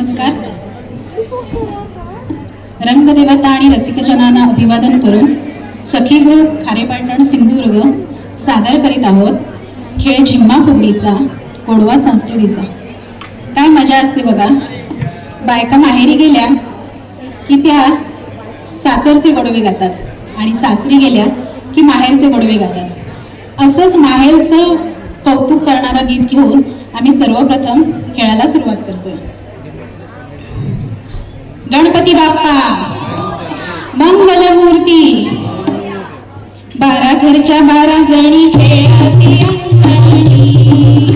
नमस्कार. रंगदेवता आणि रसिकजनांना अभिवादन करून सखी ग्रुप खारेपाटण सिंधुदुर्ग सादर करीत आहोत खेळ झिम्मा फुगडीचा, गोडवा संस्कृतीचा. काय मजा असते बघा. बायका माहेरी गेल्या की त्या सासरचे गोडवे गातात आणि सासरी गेल्या की माहेरचे गोडवे गातात. असंच माहेरचं कौतुक करणारं गीत घेऊन आम्ही सर्वप्रथम खेळाला सुरुवात करतोय. गणपती बाप्पा मंगलमूर्ती, 12 घरच्या 12 जणी खेळती अंगणी,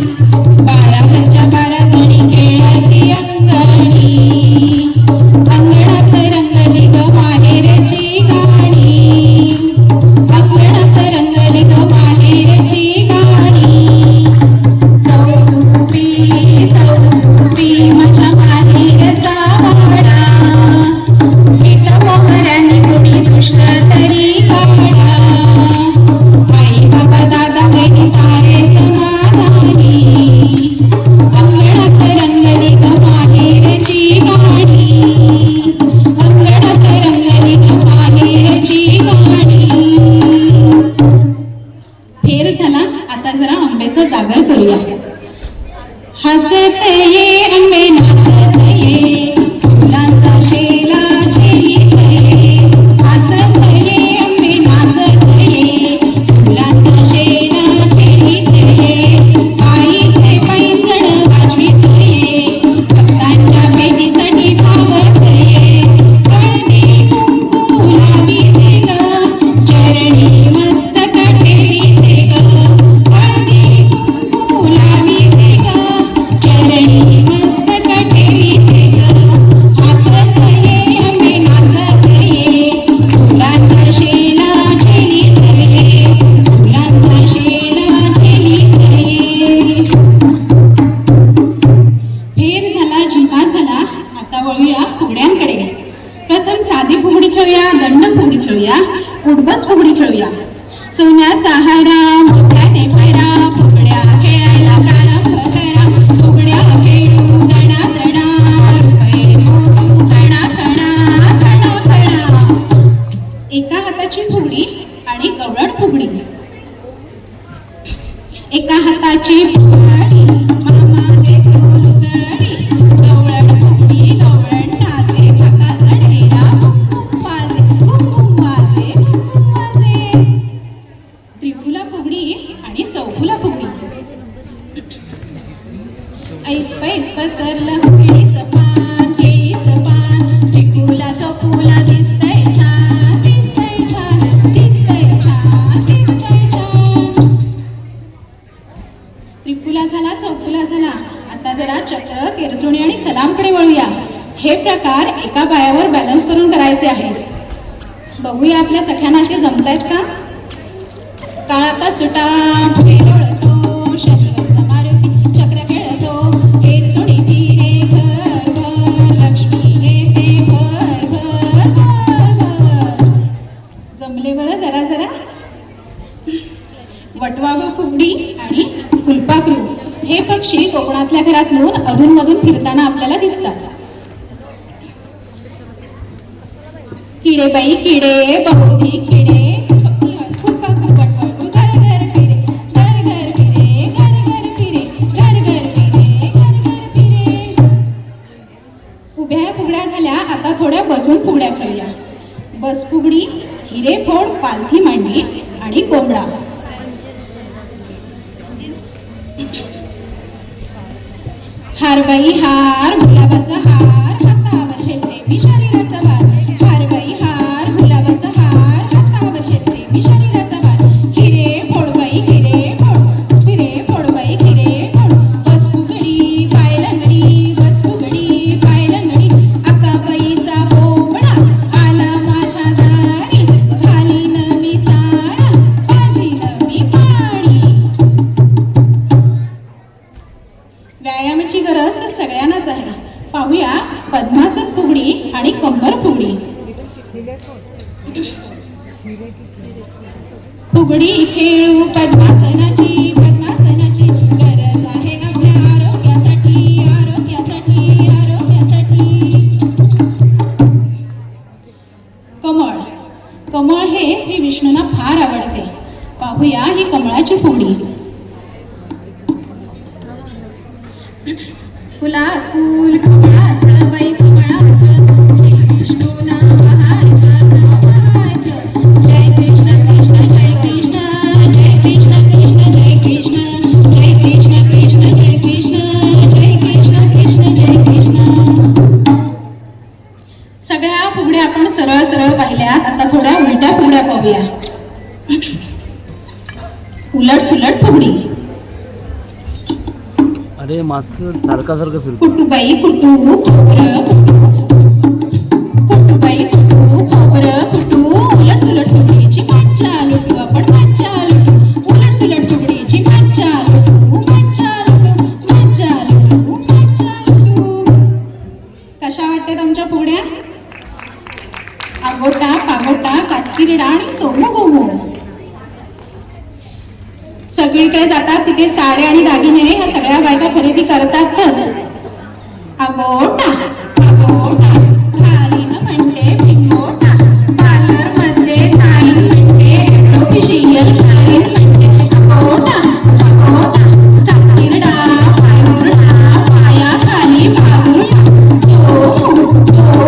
12 घरच्या 12 जणी खेळती अंगणी, अंगणात रंगली ग माहेरची गाणी, अंगणात रंगली ग माहेरची गाणी. चौसुपी चौसुपी माझ्या माहेरचा वाडा, विटा मोहरानी कुणी दुष्ट तरी काढा, आई बाबा दादा बहिणी सारे समाधानी, अंगणात रंगली ग माहेरची गाणी, अंगणात रंगली ग माहेरची गाणी. फेर झाला. आता जरा आंब्याचं जागर करूया. हसत ये आंबे नाचत ये, फुलांचा शेला झेलीत ये, हसत ये आंबे नाचत ये, फुलांचा शेला झेलीत ये, आईचे पैंजण वाजवीत ये, भक्तांच्या भेटीसाठी धावत ये, हळदी कुंकू लावीते ग, चरणी मस्तक ठेवीते ग, हळदी कुंकू लावीते ग, चरणी मस्तक ठेवीते ग. हसत ये आंबे नाचत ये, फुलांचा शेला झेलीत ये, फुलांचा शेला झेलीत ये. फेर झाला, झिम्मा झाला. आता वळूया फुगड्यांकडे. प्रथम साधी फुगडी खेळूया, दंड फुगडी खेळूया, उडबस फुगडी खेळूया. सोन्याचा हारा मोत्याने भरा, फुगड्या खेळायला प्रारंभ करा, फुगड्या खेळू दणा दणा, रुपये मोजू दणा दणा दणा दणा. एका हाताची फुगडी आणि गवळण फुगडी. एका हाताची फुगडी मामा देतो लुगडी, गवळण फुगडी गवळण नाचे, काका चढेला कुंकुम वाजे, कुंकुम वाजे, कुंकुम वाजे. त्रिफुला फुगडी आणि चौफुला फुगडी. ऐस पैस पसरलं केळीचं पान, केळीचं पान, त्रिफुला चौफुला दिसतंय छान, दिसतंय छान, दिसतंय छान, दिसतंय छान. त्रिफुला झाला, चौफुला झाला. आता जरा चक्र, केरसुणी आणि सलामकडे वळूया. हे प्रकार एका पायावर बॅलन्स करून करायचे आहेत. बघूया आपल्या सख्यांना ते जमतायत का. काळाचा सुटा खेळतो, शस्त्राचा मारुती चक्र खेळतो, केरसुणी फिरे घर घर, लक्ष्मी येते भर भर भर भर. जमले बरं जरा जरा. वटवाघूळ फुगडी आणि फुलपाखरू. हे पक्षी कोकणातल्या घरातून अधूनमधून फिरताना आपल्याला दिसतात. किडे बाई किडे, बहुधी किडे, फुलपाखरू वटवाघूळ घर घर फिरे, घर घर फिरे, घर घर फिरे, घर घर फिरे, घर घर फिरे. उभ्या फुगड्या झाल्या. आता थोड्या बसून फुगड्या खेळूया. बस फुगडी, हिरे फोड, पालथी मांडणी आणि कोंबडा. हारबाई हार, गुलाबाचा हार, हातावर छेत्रे मी शरीराचा भार, हारबाई हार, गुलाबाचा हार, हातावर छेत्रे मी शरीराचा भार. हिरे फोडबाई हिरे फोड, हिरे फोडबाई हिरे फोड. बस फुगडी पायलंगडी, बस फुगडी पायलंगडी, अक्काबाईचा कोंबडा आला माझ्या दारी, खाली न मी चारा, माझी न मी पाणी. व्यायामाची गरज तर सगळ्यांनाच आहे. पाहूया पद्मासन फुगडी आणि कंबर फुगडी. फुगडी खेळू पद्मासनाची, पद्मासनाची गरज आहे आपल्या आरोग्यासाठी, आरोग्यासाठी, आरोग्यासाठी. फूल कमळाचं बाई कमळाचं श्रीकृष्ण नाव बहारचं नाव बहारचं जय कृष्ण कृष्ण जय कृष्ण जय कृष्ण कृष्ण जय कृष्ण जय कृष्ण कृष्ण जय कृष्ण जय कृष्ण कृष्ण जय कृष्ण. सगळ्या फुगड्या आपण सरळ सरळ पाहिल्यात. आता थोड्या उलट्या फुगड्या पाहूया. उलट सुलट फुगडी. अरे मास्तर सारखा फिरतो. कुटुबाई कुटू खोबरं कुटुबाई कुटू खोबरं कुटू उलट सुलट फुगडीची मज्जा लुटू आपण मज्जा लुटू उलट सुलट फुगडीची मज्जा लुटू मज्जा लुटू मज्जा लुटू मज्जा लुटू. कशा वाटतात आमच्या फुगड्या? आगोटा पागोटा काचकिरीडा आणि सोमू गोमू. सगळीकडे जातात तिथे साड्या आणि दागिने ह्या सगळ्या बायका खरेदी करतातच. आगोटा आगोटा घालीन म्हणते पिंगोटा पार्लर मध्ये जाईन म्हणते ऑफिशियल जाईन म्हणते आगोटा आगोटा काचकिरीडा पायमुरडा पायाखाली बाबुरडा सोमू सोमू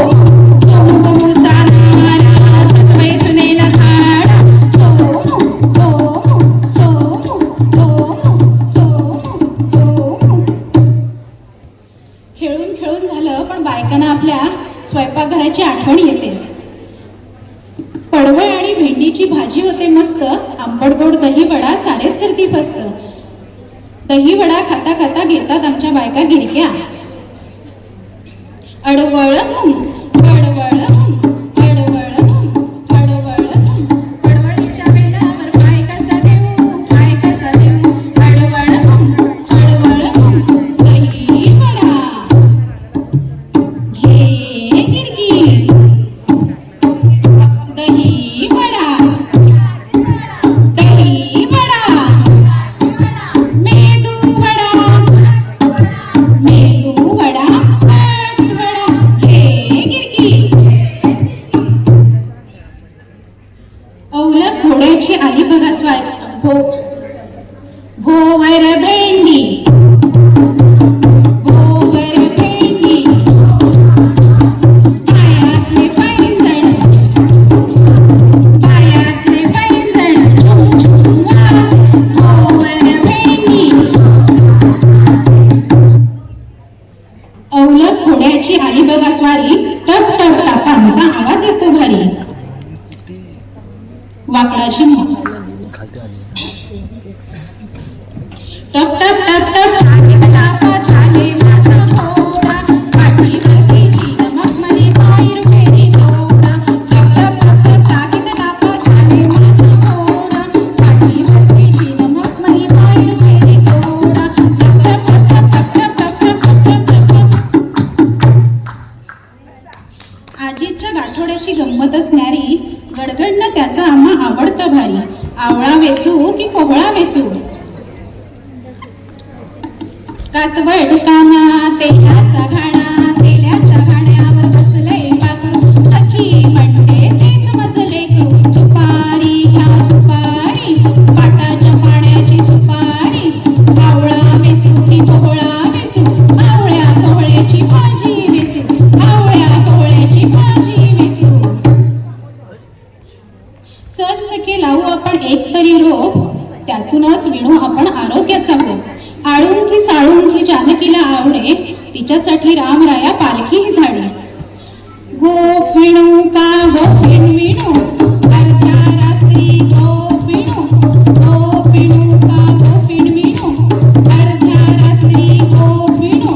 सोमू गोमूचा नारा ससवै सुनेला झाडा सोमू सोमू खेळून खेळून झालं पण बायकांना आपल्या स्वयंपाकघराची आठवण येतेच. पडवळ आणि भेंडीची भाजी होते मस्त आंबट गोड दही वडा सारेच करती फस्त. दही वडा खाता खाता घेतात आमच्या बायका गिरक्या. अडवळ अडवळ अडवळ अडवळ अडवळीच्या बेलावर पाय कसा देऊ पाय कसा देऊ अडवळ अडवळ दही वडा घे गिरगी दही वडा दही वडा मेदू वडा मेदू वडा वडा घे गिरगी. औलक घोड्याची आली बघा स्वाय भोवर भेंडी भोवर भेंडी पायातले पैंजण पायातले पैंजण भोवर भेंडी. औलक घोड्याची आली बघा स्वारी टप टप टापांचा आवाज येतो भारी. वाकडाची टप टप टप टप छाने टापा छाने माझा घोडा पाठीवरती नमकमणी पाय रुपेरी घोडा टप टप टप टप टाकीत टापा छाने माझा घोडा पाठीवरती नमकमणी पाय रुपेरी घोडा टप टप टप टप टप टप टप टप टप. आजीच्या गाठोड्याची गंमतच न्यारी गडगडणं त्याचा आम्हा आवडतं भारी. आवळा वेचू की कोहळा वेचू कातवड काना तेलाचा घाणा तेल्याच्या घाण्यावर बसले पाखरू सखी म्हणते तेच मजले करू. सुपारी घ्या सुपारी पाटाच्या पाण्याची सुपारी आवळा वेचू की कोहळा वेचू आवळ्या कोहळ्याची भाजी वेचू आवळ्या कोहळ्याची भाजी वेचू. चल सखे लावू आपण एक तरी रोप त्यातूनच विणू आपण आरोग्याचा गोप. आळुंकी साळुंकी जानकीला आवडे तिच्यासाठी रामराया पालखी ही धाडे. गोप विणू का गोप विणू अर्ध्या रात्री गोप विणू गोप विणू का गोप विणू अर्ध्या रात्री गोप विणू.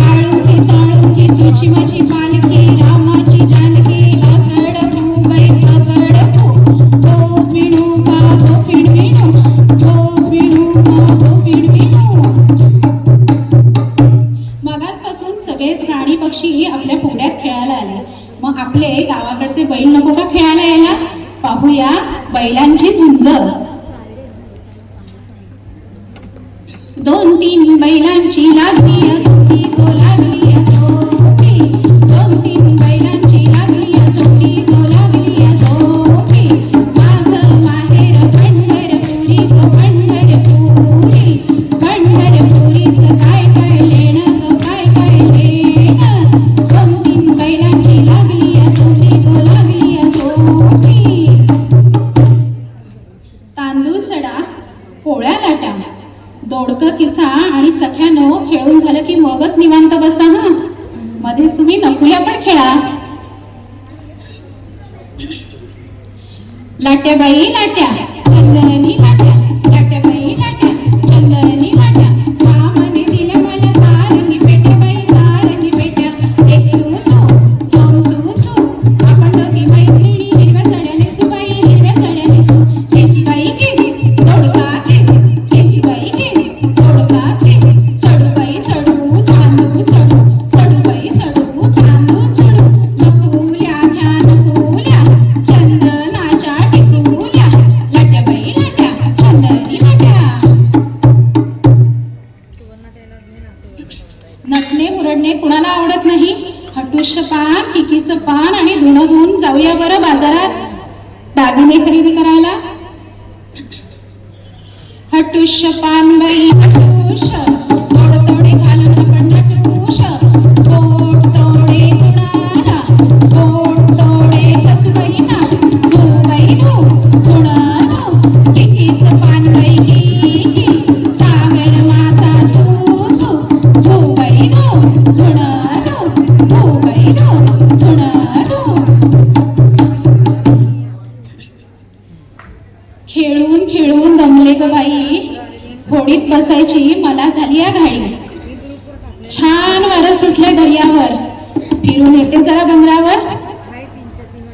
आळुंकी साळुंकी तुझी माझी पालखी रामाची जानकी अकडकू बाई अकडकू गोप विणू का गोप विणू गोप विणू का गोप विणू. मगाचपासून सगळेच प्राणी पक्षी आपल्या फुगड्यात खेळायला आले. मग आपले गावाकडचे बैल नको का खेळायला यायला? पाहूया बैलांची झुंज. दोन तीन बैलांची लागली झोपी तो लागली झोपी दोन तीन बैलांची लागली झोपी तो लागली झोपी. माझं माहेर पंढरपुरी गो पंढरपुरी पंढरपुरीचं काय काय लेणं ग काय काय लेणं. मध्येच तुम्ही नकुल्या पण खेळा. लाट्याबाई लाट्या चंदनी लाट्या, लाट्याबाई लाट्या चंदनी लाट्या, मामाने दिल्या मला सारंगी पेट्या बाई सारंगी पेट्या. एक सुसू दोन सुसू आपण दोघी मैत्रिणी हिरव्या साड्या नेसू बाई हिरव्या साड्या नेसू. केस बाई केस दोडका केस, केस बाई केस दोडका केस, सडू बाई सडू तांदूळ सडू, सडू बाई सडू तांदूळ सडू. नकुल्या घ्या नकुल्या चंदनाच्या टिकुल्या, लाट्याबाई लाट्या चंदनी लाट्या. नटणे मुरडणे कुणाला आवडत नाही. हटुष्य पान किकीचं पान आणि धुणं धुवून जाऊया बरं बाजारात दागिने खरेदी करायला. हटुष्य पान बाई हटुष्य थोडं थोडे घालून आपण नटुष. गोड तोडे कुणाला गोड तोडे सासूबाईंना, धुबाई धू धुणं धू किकीचं पान बाई किकी, सागर मासा सुसू धुबाई धू धुणं धू, धुबाई धू धुणं धू. खेळून खेळून दमले ग बाई, होडीत बसायची मला झाली या घाई. छान वारं सुटले दर्यावर, फिरून येते जरा बंदरावर.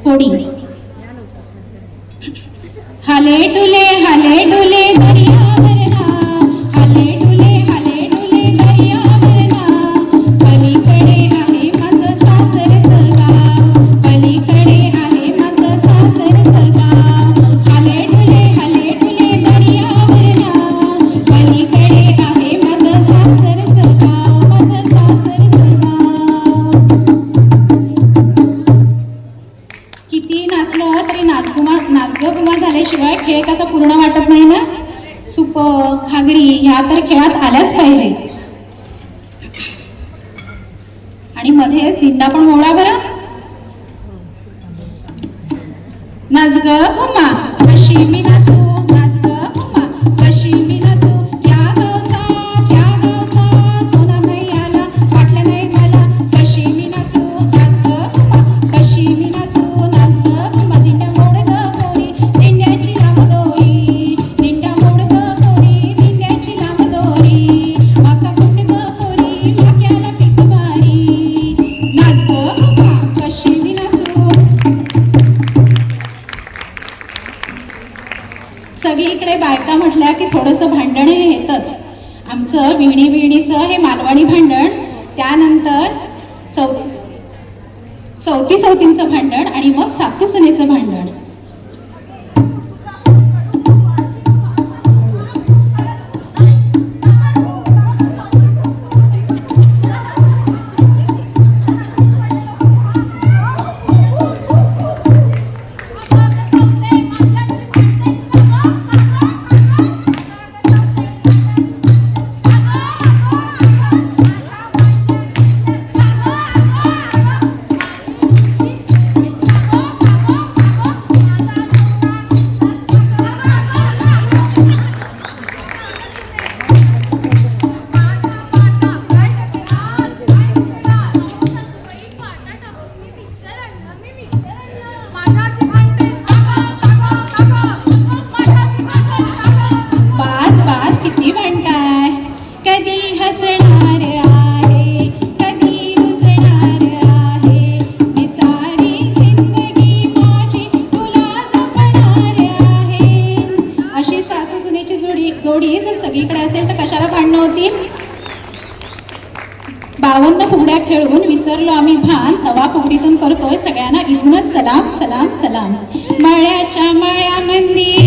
होडी हाले डुले दर्यावर ना, हाले डुले दर्यावर ना. पलीकडे आहे माझं सासरचं गाव, पलीकडे आहे माझं सासरचं गाव. हाले डुले दर्यावर ना, पलीकडे आहे माझं सासरचं गाव, माझं सासरचं गाव. किती नाचलं तरी नाचगं गुमा झाल्याशिवाय खेळ कसा पूर्ण वाटत नाही ना. सुप घागरी ह्या तर खेळात आल्याच पाहिजे. आणि मध्येच दिंडा पण मोडा बरं. नाच ग घुमा कशी मी नाचू, नाच ग घुमा कशी मी नाचू. त्या गावचा सोना मैयाला वाटलं नाही मला, कशी मी नाचू नाच ग घुमा कशी मी नाचू. नाच ग घुमा दिंड्या मोड ग पोरी दिंड्याची लांब दोरी, दिंड्या मोड ग पोरी दिंड्याची लांब दोरी. माका कुट ग पोरी माक्याला पीक मारी, नाच ग घुमा कशी मी नाचू. सगळीकडे बायका म्हटल्या की थोडंसं भांडण हे येतच. आमचं विहिणीचं हे मालवणी भांडण, त्यानंतर चौथीचं भांडण आणि मग सासू सुनेचं भांडण. जोडी जर सगळीकडे असेल तर कशाला भांडणं होती. 52 फुगड्या खेळून विसरलो आम्ही भान, तवा फुगडीतून करतोय सगळ्यांना इथूनच सलाम सलाम सलाम. मळ्याच्या मळ्यामंदी